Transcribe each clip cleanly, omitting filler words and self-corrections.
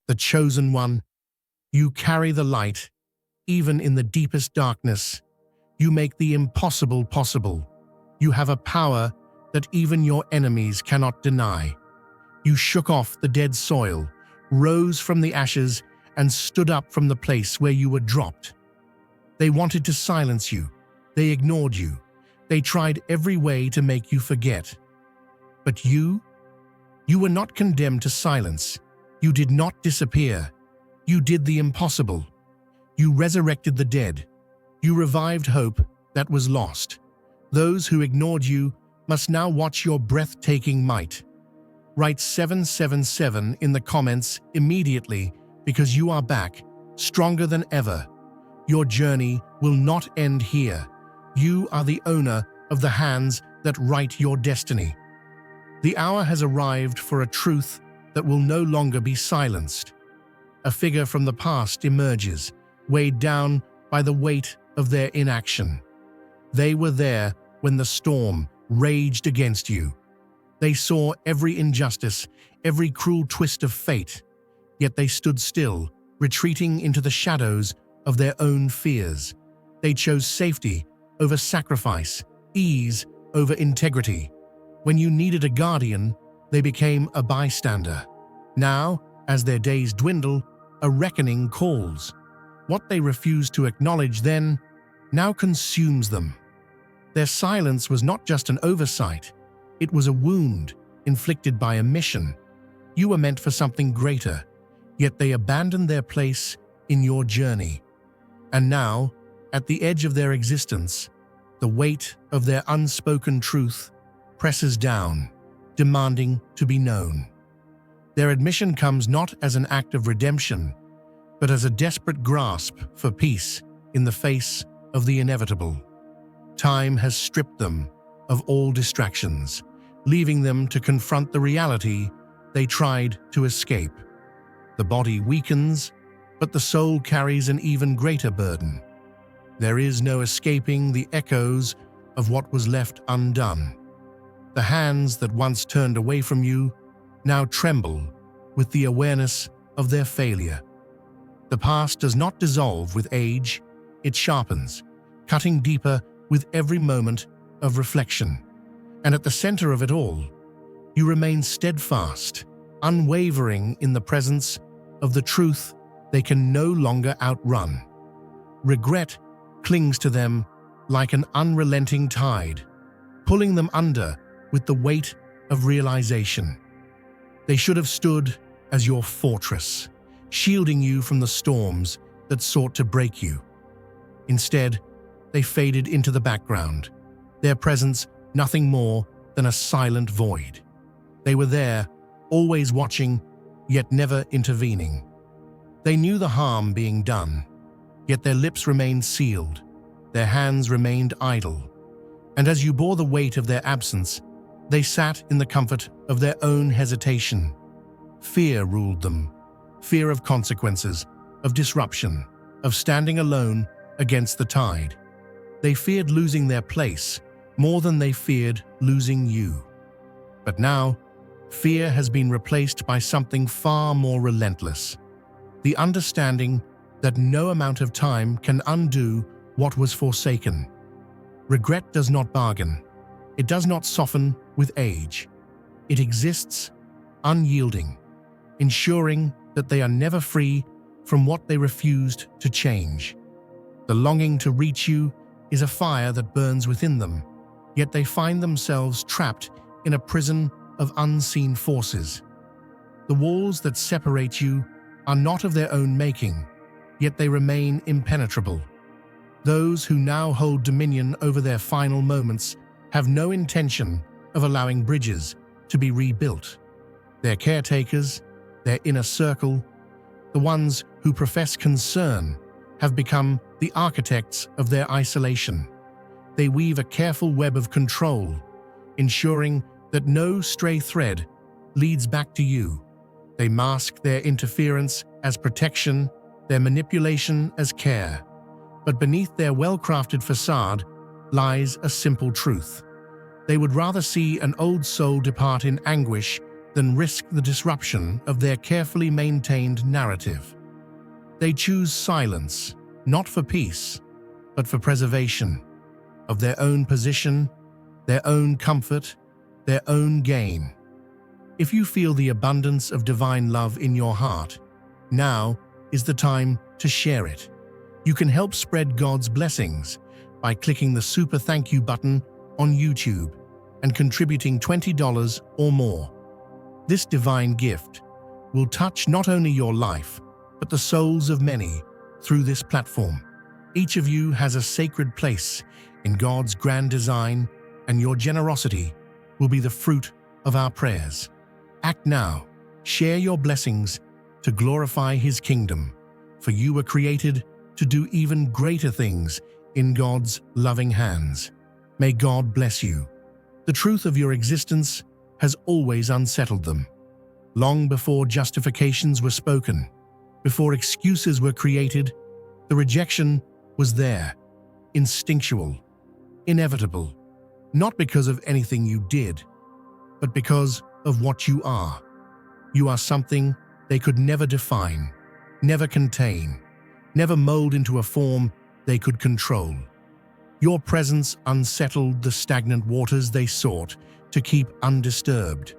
the chosen one. You carry the light, even in the deepest darkness. You make the impossible possible. You have a power that even your enemies cannot deny. You shook off the dead soil, rose from the ashes, and stood up from the place where you were dropped. They wanted to silence you. They ignored you. They tried every way to make you forget. But you were not condemned to silence. You did not disappear. You did the impossible. You resurrected the dead. You revived hope that was lost. Those who ignored you must now watch your breathtaking might. Write 777 in the comments immediately, because you are back, stronger than ever. Your journey will not end here. You are the owner of the hands that write your destiny. The hour has arrived for a truth that will no longer be silenced. A figure from the past emerges, weighed down by the weight of their inaction. They were there when the storm raged against you. They saw every injustice, every cruel twist of fate, yet they stood still, retreating into the shadows of their own fears. They chose safety over sacrifice, ease over integrity. When you needed a guardian, they became a bystander. Now, as their days dwindle, a reckoning calls. What they refused to acknowledge then now consumes them. Their silence was not just an oversight. It was a wound inflicted by omission. You were meant for something greater, yet they abandoned their place in your journey. And now, at the edge of their existence, the weight of their unspoken truth presses down, demanding to be known. Their admission comes not as an act of redemption, but as a desperate grasp for peace in the face of the inevitable. Time has stripped them of all distractions, leaving them to confront the reality they tried to escape. The body weakens, but the soul carries an even greater burden. There is no escaping the echoes of what was left undone. The hands that once turned away from you now tremble with the awareness of their failure. The past does not dissolve with age, it sharpens, cutting deeper with every moment of reflection. And at the center of it all, you remain steadfast, unwavering in the presence of the truth they can no longer outrun. Regret clings to them like an unrelenting tide, pulling them under with the weight of realization. They should have stood as your fortress, shielding you from the storms that sought to break you. Instead, they faded into the background, their presence nothing more than a silent void. They were there, always watching, yet never intervening. They knew the harm being done, yet their lips remained sealed, their hands remained idle. And as you bore the weight of their absence, they sat in the comfort of their own hesitation. Fear ruled them, fear of consequences, of disruption, of standing alone against the tide. They feared losing their place more than they feared losing you. But now, fear has been replaced by something far more relentless. The understanding that no amount of time can undo what was forsaken. Regret does not bargain. It does not soften with age. It exists, unyielding, ensuring that they are never free from what they refused to change. The longing to reach you is a fire that burns within them, yet they find themselves trapped in a prison of unseen forces. The walls that separate you are not of their own making, yet they remain impenetrable. Those who now hold dominion over their final moments have no intention of allowing bridges to be rebuilt. Their caretakers, their inner circle, the ones who profess concern, have become the architects of their isolation. They weave a careful web of control, ensuring that no stray thread leads back to you. They mask their interference as protection, their manipulation as care. But beneath their well-crafted facade lies a simple truth. They would rather see an old soul depart in anguish than risk the disruption of their carefully maintained narrative. They choose silence, not for peace, but for preservation of their own position, their own comfort, their own gain. If you feel the abundance of divine love in your heart, now is the time to share it. You can help spread God's blessings by clicking the super thank you button on YouTube and contributing $20 or more. This divine gift will touch not only your life, but the souls of many through this platform. Each of you has a sacred place in God's grand design, and your generosity will be the fruit of our prayers. Act now. Share your blessings to glorify His kingdom, for you were created to do even greater things in God's loving hands. May God bless you. The truth of your existence has always unsettled them. Long before justifications were spoken, before excuses were created, the rejection was there, instinctual, inevitable, not because of anything you did, but because of what you are. You are something they could never define, never contain, never mold into a form they could control. Your presence unsettled the stagnant waters they sought to keep undisturbed.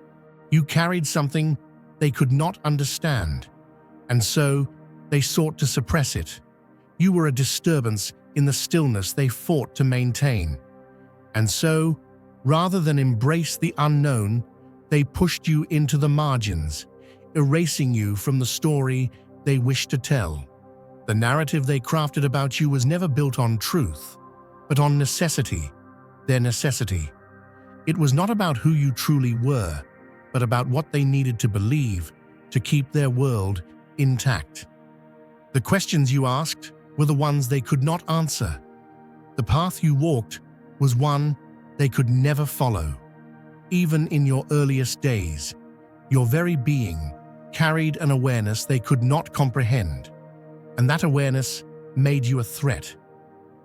You carried something they could not understand, and so they sought to suppress it. You were a disturbance in the stillness they fought to maintain. And so, rather than embrace the unknown, they pushed you into the margins, erasing you from the story they wished to tell. The narrative they crafted about you was never built on truth, but on necessity, their necessity. It was not about who you truly were, but about what they needed to believe to keep their world intact. The questions you asked were the ones they could not answer. The path you walked was one they could never follow. Even in your earliest days, your very being carried an awareness they could not comprehend, and that awareness made you a threat.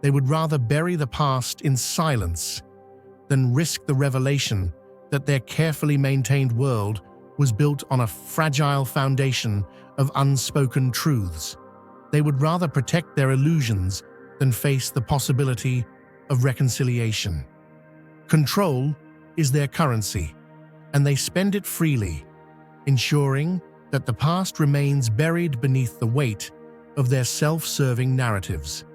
They would rather bury the past in silence than risk the revelation that their carefully maintained world was built on a fragile foundation of unspoken truths. They would rather protect their illusions than face the possibility of reconciliation. Control is their currency, and they spend it freely, ensuring that the past remains buried beneath the weight of their self-serving narratives.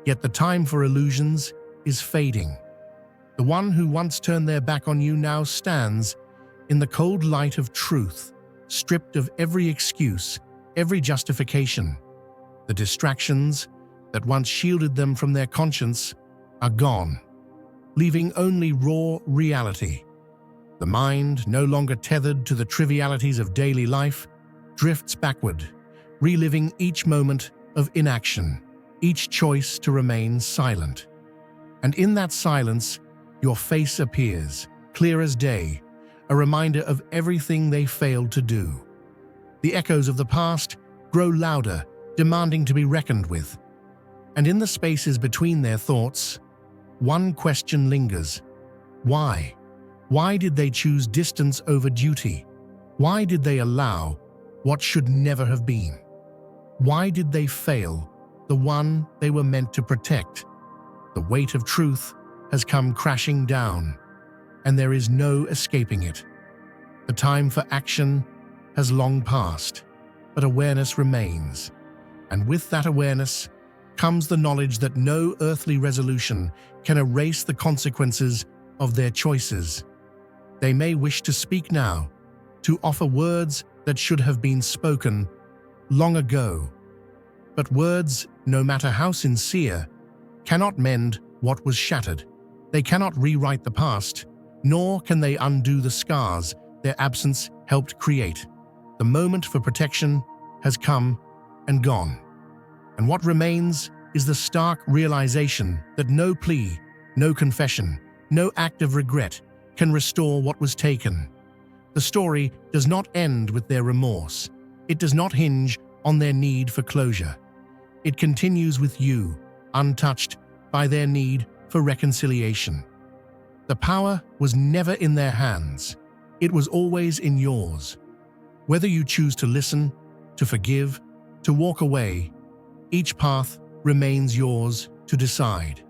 Yet the time for illusions is fading. The one who once turned their back on you now stands in the cold light of truth, stripped of every excuse, every justification. The distractions that once shielded them from their conscience are gone, leaving only raw reality. The mind, no longer tethered to the trivialities of daily life, drifts backward, reliving each moment of inaction, each choice to remain silent. And in that silence, your face appears, clear as day, a reminder of everything they failed to do. The echoes of the past grow louder, demanding to be reckoned with. And in the spaces between their thoughts, one question lingers. Why? Why did they choose distance over duty? Why did they allow what should never have been? Why did they fail the one they were meant to protect? The weight of truth has come crashing down, and there is no escaping it. The time for action has long passed, but awareness remains. And with that awareness comes the knowledge that no earthly resolution can erase the consequences of their choices. They may wish to speak now, to offer words that should have been spoken long ago. But words, no matter how sincere, cannot mend what was shattered. They cannot rewrite the past, nor can they undo the scars their absence helped create. The moment for protection has come and gone. And what remains is the stark realization that no plea, no confession, no act of regret can restore what was taken. The story does not end with their remorse. It does not hinge on their need for closure. It continues with you, untouched by their need for reconciliation. The power was never in their hands. It was always in yours. Whether you choose to listen, to forgive, to walk away, each path remains yours to decide.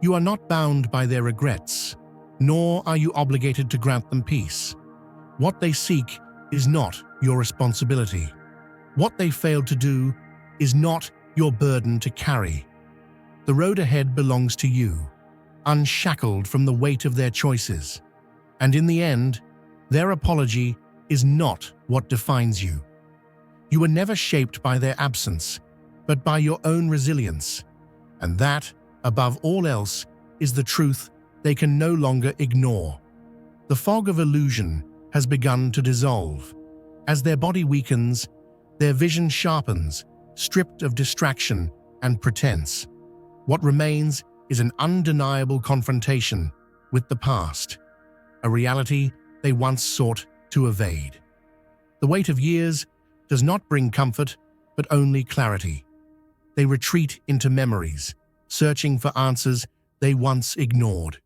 You are not bound by their regrets, nor are you obligated to grant them peace. What they seek is not your responsibility. What they failed to do is not your burden to carry. The road ahead belongs to you, unshackled from the weight of their choices. And in the end, their apology is not what defines you. You were never shaped by their absence, but by your own resilience. And that, above all else, is the truth they can no longer ignore. The fog of illusion has begun to dissolve. As their body weakens, their vision sharpens, stripped of distraction and pretense. What remains is an undeniable confrontation with the past, a reality they once sought to evade. The weight of years does not bring comfort, but only clarity. They retreat into memories, searching for answers they once ignored.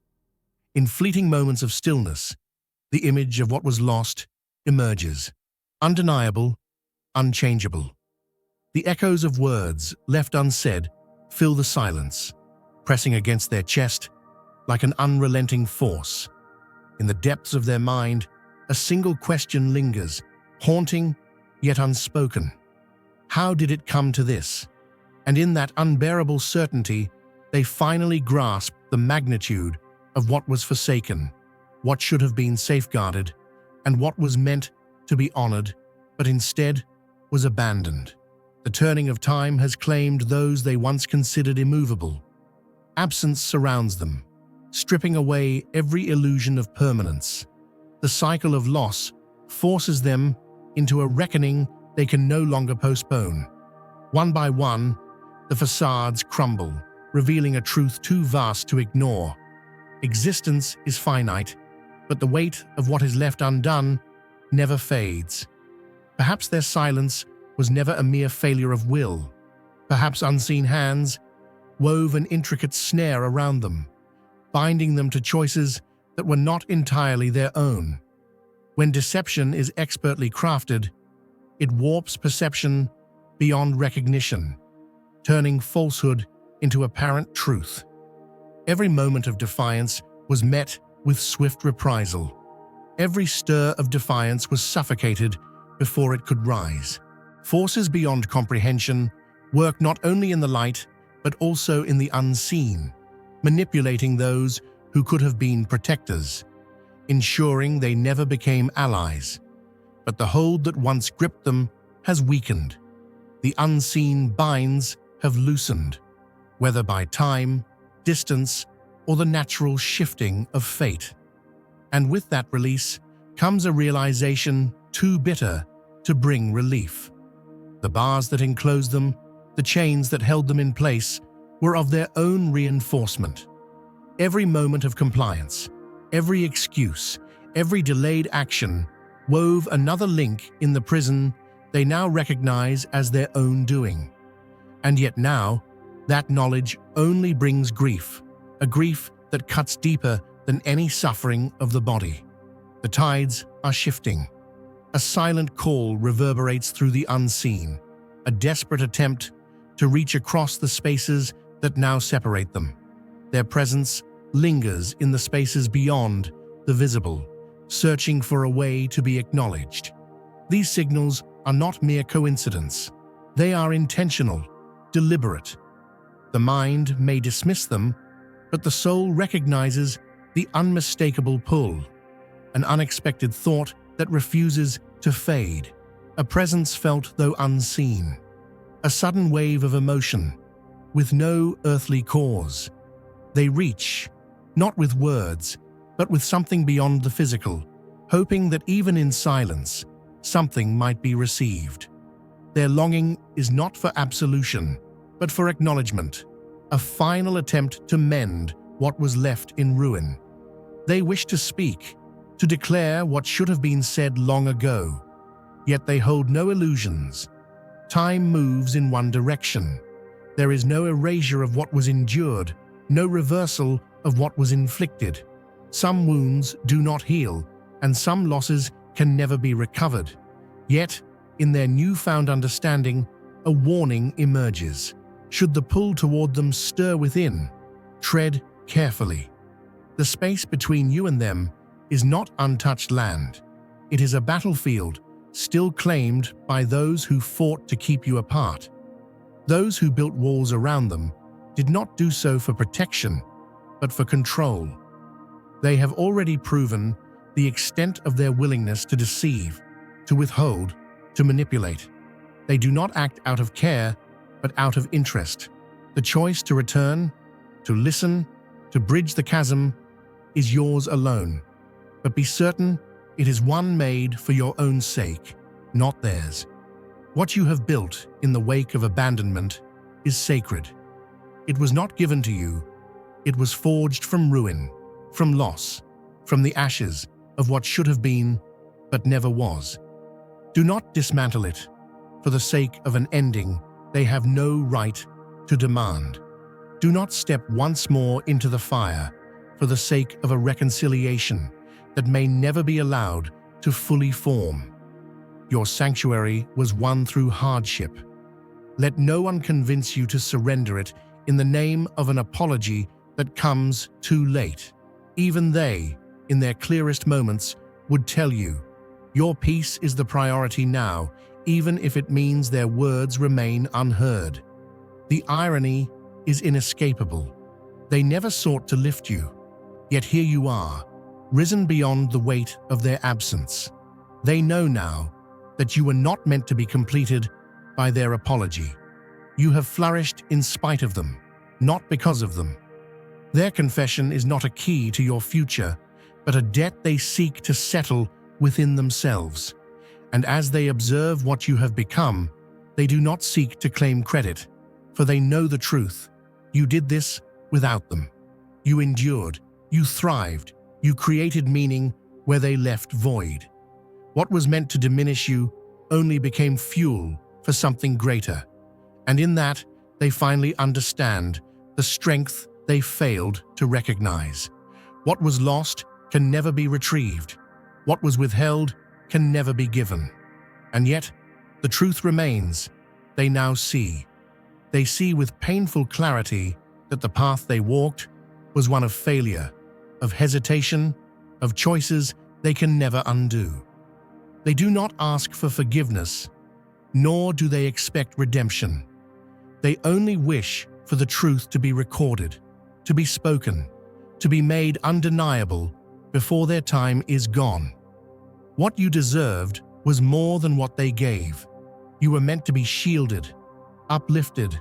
In fleeting moments of stillness, the image of what was lost emerges, undeniable, unchangeable. The echoes of words left unsaid fill the silence, pressing against their chest like an unrelenting force. In the depths of their mind, a single question lingers, haunting yet unspoken. How did it come to this? And in that unbearable certainty, they finally grasp the magnitude of what was forsaken, what should have been safeguarded, and what was meant to be honored, but instead was abandoned. The turning of time has claimed those they once considered immovable. Absence surrounds them, stripping away every illusion of permanence. The cycle of loss forces them into a reckoning they can no longer postpone. One by one, the facades crumble, revealing a truth too vast to ignore. Existence is finite, but the weight of what is left undone never fades. Perhaps their silence was never a mere failure of will. Perhaps unseen hands wove an intricate snare around them, binding them to choices that were not entirely their own. When deception is expertly crafted, it warps perception beyond recognition, turning falsehood into apparent truth. Every moment of defiance was met with swift reprisal. Every stir of defiance was suffocated before it could rise. Forces beyond comprehension work not only in the light, but also in the unseen, manipulating those who could have been protectors, ensuring they never became allies. But the hold that once gripped them has weakened. The unseen binds have loosened, whether by time, distance, or the natural shifting of fate. And with that release comes a realization too bitter to bring relief. The bars that enclosed them, the chains that held them in place, were of their own reinforcement. Every moment of compliance, every excuse, every delayed action wove another link in the prison they now recognize as their own doing. And yet now, that knowledge only brings grief, a grief that cuts deeper than any suffering of the body. The tides are shifting. A silent call reverberates through the unseen, a desperate attempt to reach across the spaces that now separate them. Their presence lingers in the spaces beyond the visible, searching for a way to be acknowledged. These signals are not mere coincidence. They are intentional, deliberate. The mind may dismiss them, but the soul recognizes the unmistakable pull, an unexpected thought that refuses to fade, a presence felt though unseen, a sudden wave of emotion, with no earthly cause. They reach, not with words, but with something beyond the physical, hoping that even in silence, something might be received. Their longing is not for absolution, but for acknowledgement, a final attempt to mend what was left in ruin. They wish to speak, to declare what should have been said long ago, yet they hold no illusions. Time moves in one direction. There is no erasure of what was endured, no reversal of what was inflicted. Some wounds do not heal, and some losses can never be recovered. Yet, in their newfound understanding, a warning emerges. Should the pull toward them stir within, tread carefully. The space between you and them is not untouched land. It is a battlefield still claimed by those who fought to keep you apart. Those who built walls around them did not do so for protection, but for control. They have already proven the extent of their willingness to deceive, to withhold, to manipulate. They do not act out of care, but out of interest. The choice to return, to listen, to bridge the chasm is yours alone. But be certain it is one made for your own sake, not theirs. What you have built in the wake of abandonment is sacred. It was not given to you. It was forged from ruin, from loss, from the ashes of what should have been, but never was. Do not dismantle it for the sake of an ending they have no right to demand. Do not step once more into the fire for the sake of a reconciliation that may never be allowed to fully form. Your sanctuary was won through hardship. Let no one convince you to surrender it in the name of an apology that comes too late. Even they, in their clearest moments, would tell you, your peace is the priority now, even if it means their words remain unheard. The irony is inescapable. They never sought to lift you, yet here you are, risen beyond the weight of their absence. They know now that you were not meant to be completed by their apology. You have flourished in spite of them, not because of them. Their confession is not a key to your future, but a debt they seek to settle within themselves. And as they observe what you have become, they do not seek to claim credit, for they know the truth. You did this without them. You endured, you thrived, you created meaning where they left void. What was meant to diminish you only became fuel for something greater. And in that, they finally understand the strength they failed to recognize. What was lost can never be retrieved. What was withheld can never be given. And yet, the truth remains. They now see. They see with painful clarity that the path they walked was one of failure, of hesitation, of choices they can never undo. They do not ask for forgiveness, nor do they expect redemption. They only wish for the truth to be recorded, to be spoken, to be made undeniable before their time is gone. What you deserved was more than what they gave. You were meant to be shielded, uplifted,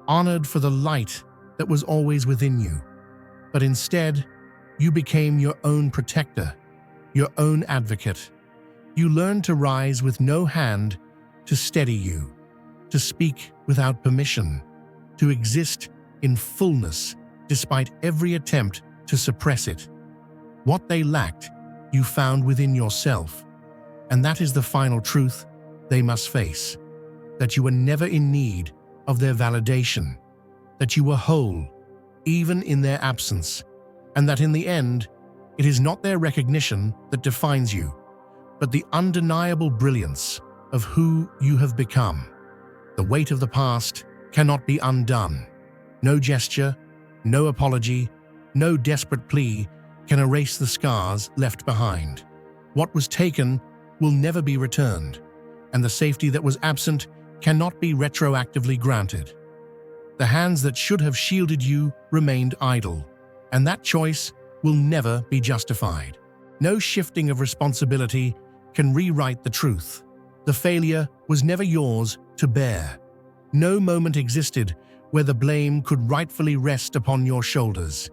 honored for the light that was always within you. But instead, you became your own protector, your own advocate. You learned to rise with no hand to steady you, to speak without permission, to exist in fullness despite every attempt to suppress it. What they lacked, you found within yourself. And that is the final truth they must face, that you were never in need of their validation, that you were whole, even in their absence, and that in the end, it is not their recognition that defines you, but the undeniable brilliance of who you have become. The weight of the past cannot be undone. No gesture, no apology, no desperate plea can erase the scars left behind. What was taken will never be returned, and the safety that was absent cannot be retroactively granted. The hands that should have shielded you remained idle, and that choice will never be justified. No shifting of responsibility can rewrite the truth. The failure was never yours to bear. No moment existed where the blame could rightfully rest upon your shoulders.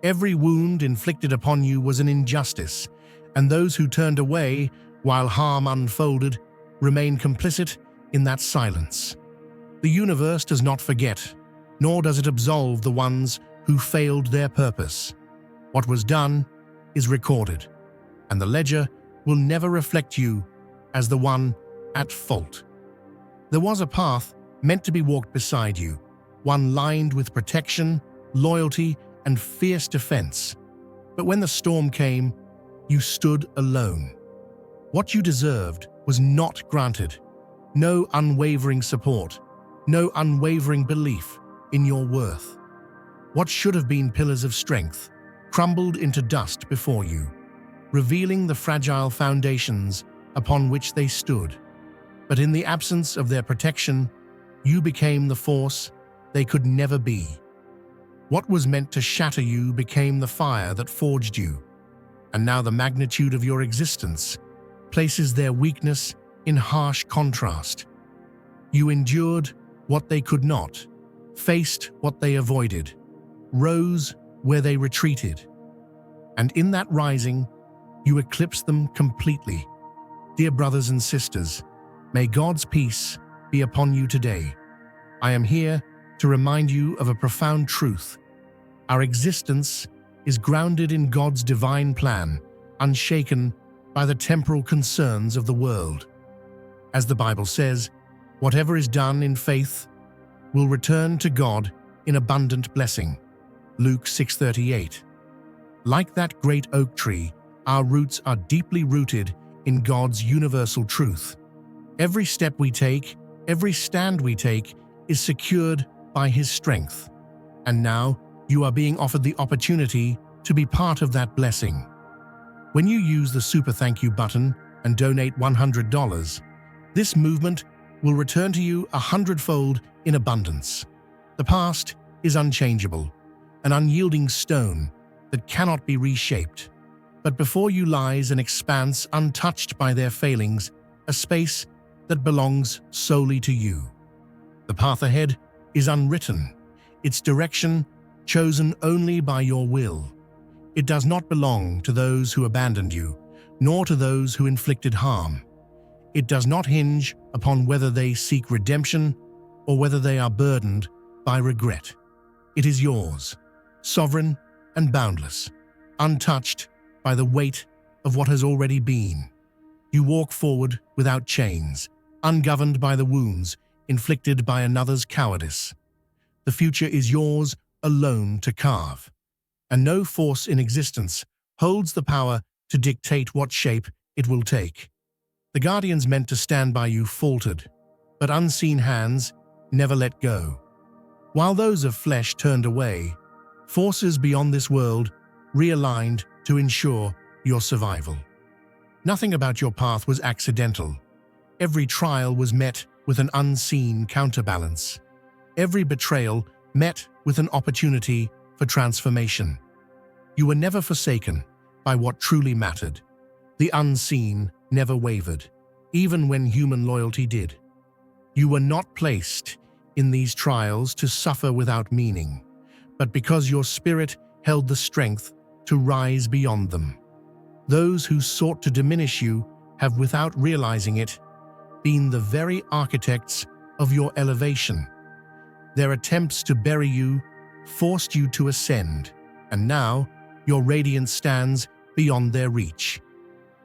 Every wound inflicted upon you was an injustice, and those who turned away while harm unfolded remained complicit in that silence. The universe does not forget, nor does it absolve the ones who failed their purpose. What was done is recorded, and the ledger will never reflect you as the one at fault. There was a path meant to be walked beside you, one lined with protection, loyalty, and fierce defense. But when the storm came, you stood alone. What you deserved was not granted. No unwavering support, no unwavering belief in your worth. What should have been pillars of strength crumbled into dust before you, revealing the fragile foundations upon which they stood. But in the absence of their protection, you became the force they could never be. What was meant to shatter you became the fire that forged you. And now the magnitude of your existence places their weakness in harsh contrast. You endured what they could not, faced what they avoided, rose where they retreated. And in that rising, you eclipsed them completely. Dear brothers and sisters, may God's peace be upon you today. I am here to remind you of a profound truth. Our existence is grounded in God's divine plan, unshaken by the temporal concerns of the world. As the Bible says, whatever is done in faith will return to God in abundant blessing. Luke 6:38. Like that great oak tree, our roots are deeply rooted in God's universal truth. Every step we take, every stand we take, is secured by His strength. And now you are being offered the opportunity to be part of that blessing. When you use the Super Thank You button and donate $100, this movement will return to you 100-fold in abundance. The past is unchangeable, an unyielding stone that cannot be reshaped. But before you lies an expanse untouched by their failings, a space that belongs solely to you. The path ahead is unwritten, its direction chosen only by your will. It does not belong to those who abandoned you, nor to those who inflicted harm. It does not hinge upon whether they seek redemption or whether they are burdened by regret. It is yours, sovereign and boundless, untouched by the weight of what has already been. You walk forward without chains, ungoverned by the wounds inflicted by another's cowardice. The future is yours alone to carve, and no force in existence holds the power to dictate what shape it will take. The guardians meant to stand by you faltered, but unseen hands never let go. While those of flesh turned away, forces beyond this world realigned to ensure your survival. Nothing about your path was accidental. Every trial was met with an unseen counterbalance. Every betrayal met with an opportunity for transformation. You were never forsaken by what truly mattered. The unseen never wavered, even when human loyalty did. You were not placed in these trials to suffer without meaning, but because your spirit held the strength to rise beyond them. Those who sought to diminish you have, without realizing it, been the very architects of your elevation. Their attempts to bury you forced you to ascend, and now your radiance stands beyond their reach.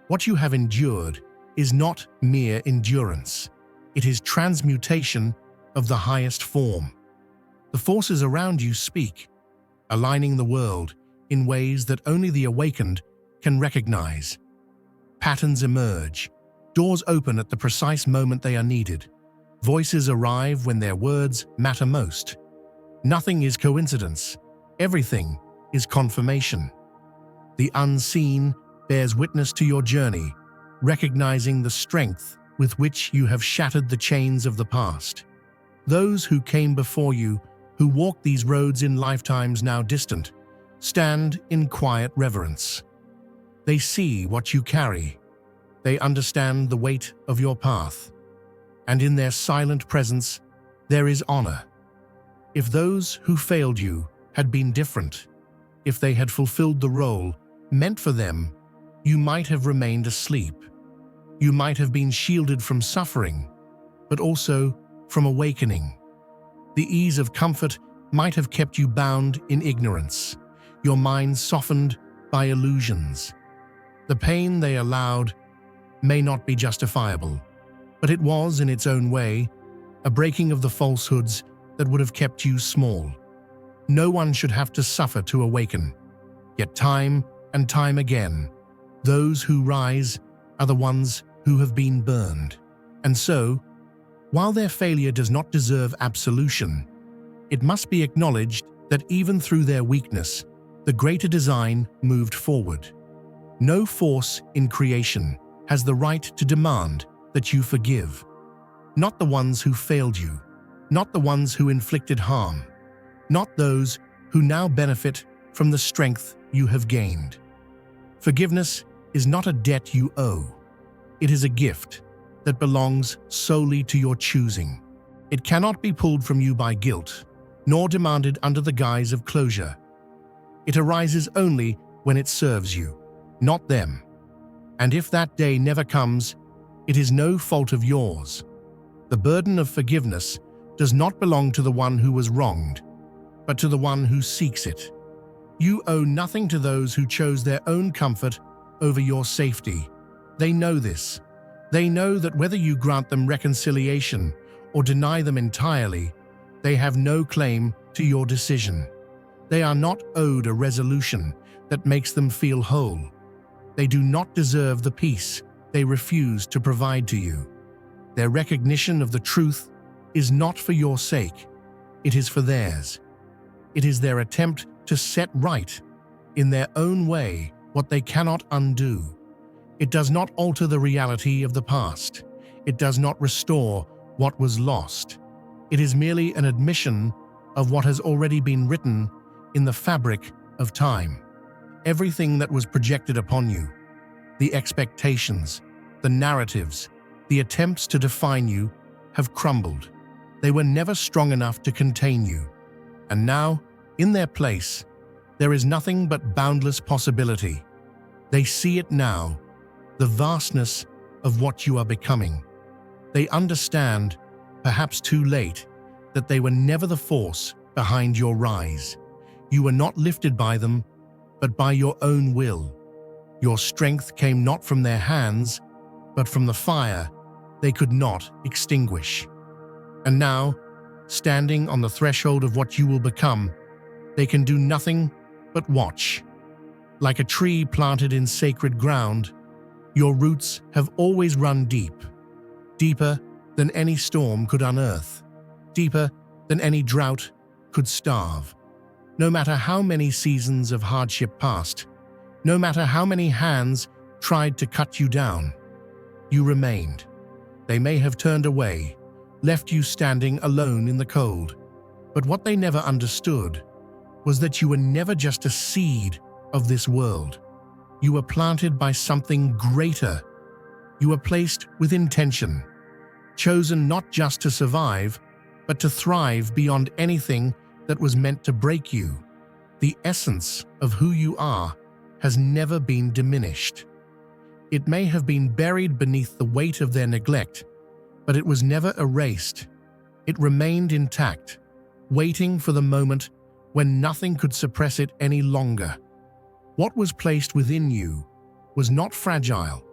What you have endured is not mere endurance. It is transmutation of the highest form. The forces around you speak, aligning the world in ways that only the awakened can recognize. Patterns emerge, doors open at the precise moment they are needed. Voices arrive when their words matter most. Nothing is coincidence. Everything is confirmation. The unseen bears witness to your journey, recognizing the strength with which you have shattered the chains of the past. Those who came before you, who walked these roads in lifetimes now distant, stand in quiet reverence. They see what you carry. They understand the weight of your path. And in their silent presence, there is honor. If those who failed you had been different, if they had fulfilled the role meant for them, you might have remained asleep. You might have been shielded from suffering, but also from awakening. The ease of comfort might have kept you bound in ignorance, your mind softened by illusions. The pain they allowed may not be justifiable, but it was, in its own way, a breaking of the falsehoods that would have kept you small. No one should have to suffer to awaken. Yet time and time again, Those who rise are the ones who have been burned. And so, while their failure does not deserve absolution, it must be acknowledged that even through their weakness, the greater design moved forward. No force in creation has the right to demand that you forgive. Not the ones who failed you, not the ones who inflicted harm, not those who now benefit from the strength you have gained. Forgiveness is not a debt you owe. It is a gift that belongs solely to your choosing. It cannot be pulled from you by guilt, nor demanded under the guise of closure. It arises only when it serves you, not them. And if that day never comes, it is no fault of yours. The burden of forgiveness does not belong to the one who was wronged, but to the one who seeks it. You owe nothing to those who chose their own comfort over your safety. They know this. They know that whether you grant them reconciliation or deny them entirely, they have no claim to your decision. They are not owed a resolution that makes them feel whole. They do not deserve the peace they refuse to provide to you. Their recognition of the truth is not for your sake. It is for theirs. It is their attempt to set right, in their own way, what they cannot undo. It does not alter the reality of the past. It does not restore what was lost. It is merely an admission of what has already been written in the fabric of time. Everything that was projected upon you, the expectations, the narratives, the attempts to define you, have crumbled. They were never strong enough to contain you. And now, in their place, there is nothing but boundless possibility. They see it now, the vastness of what you are becoming. They understand, perhaps too late, that they were never the force behind your rise. You were not lifted by them, but by your own will. Your strength came not from their hands, but from the fire they could not extinguish. And now, standing on the threshold of what you will become, they can do nothing but watch. Like a tree planted in sacred ground, your roots have always run deep, deeper than any storm could unearth, deeper than any drought could starve. No matter how many seasons of hardship passed, no matter how many hands tried to cut you down, you remained. They may have turned away, left you standing alone in the cold, but what they never understood was that you were never just a seed of this world. You were planted by something greater. You were placed with intention, chosen not just to survive, but to thrive beyond anything that was meant to break you. The essence of who you are has never been diminished. It may have been buried beneath the weight of their neglect, but it was never erased. It remained intact, waiting for the moment when nothing could suppress it any longer. What was placed within you was not fragile.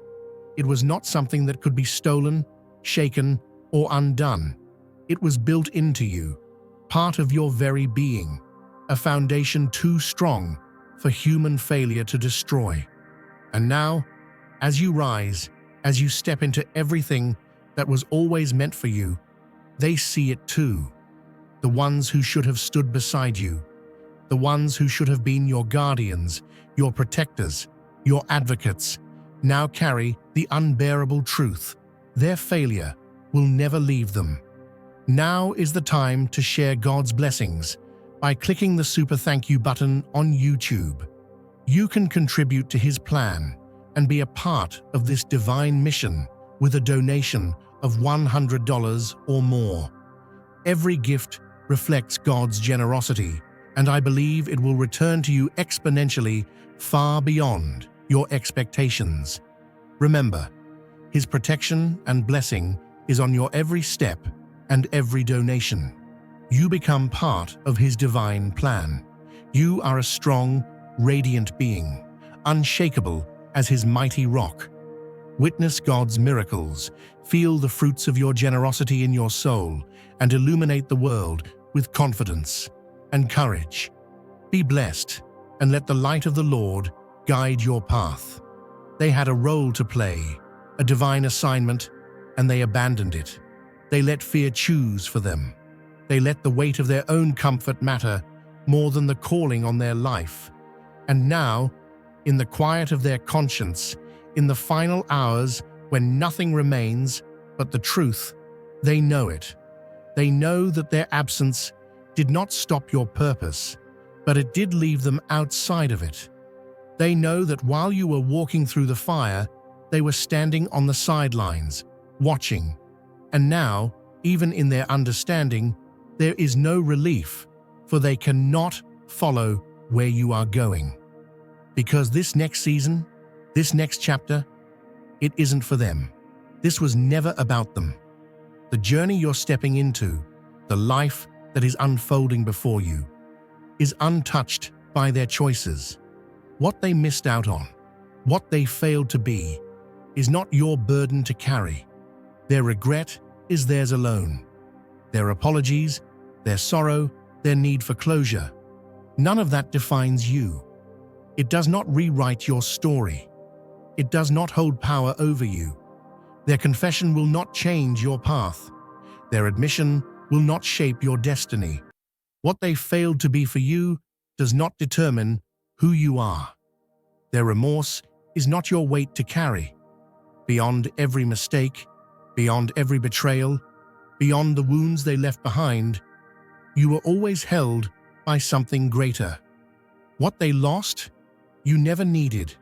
It was not something that could be stolen, shaken, or undone. It was built into you, part of your very being, a foundation too strong for human failure to destroy. And now, as you rise, as you step into everything that was always meant for you, they see it too. The ones who should have stood beside you, the ones who should have been your guardians, your protectors, your advocates, now carry the unbearable truth. Their failure will never leave them. Now is the time to share God's blessings by clicking the super thank you button on YouTube. You can contribute to His plan and be a part of this divine mission with a donation of $100 or more. Every gift reflects God's generosity, and I believe it will return to you exponentially far beyond your expectations. Remember, His protection and blessing is on your every step and every donation. You become part of His divine plan. You are a strong, radiant being, unshakable as His mighty rock. Witness God's miracles, feel the fruits of your generosity in your soul, and illuminate the world with confidence and courage. Be blessed, and let the light of the Lord guide your path. They had a role to play, a divine assignment, and they abandoned it. They let fear choose for them. They let the weight of their own comfort matter more than the calling on their life. And now, in the quiet of their conscience, in the final hours when nothing remains but the truth, they know it. They know that their absence did not stop your purpose, but it did leave them outside of it. They know that while you were walking through the fire, they were standing on the sidelines, watching. And now, even in their understanding, there is no relief, for they cannot follow where you are going. Because this next season, this next chapter, it isn't for them. This was never about them. The journey you're stepping into, the life that is unfolding before you, is untouched by their choices. What they missed out on, what they failed to be, is not your burden to carry. Their regret is theirs alone. Their apologies, their sorrow, their need for closure. None of that defines you. It does not rewrite your story. It does not hold power over you. Their confession will not change your path. Their admission will not shape your destiny. What they failed to be for you does not determine who you are. Their remorse is not your weight to carry. Beyond every mistake, beyond every betrayal, beyond the wounds they left behind, you were always held by something greater. What they lost, you never needed.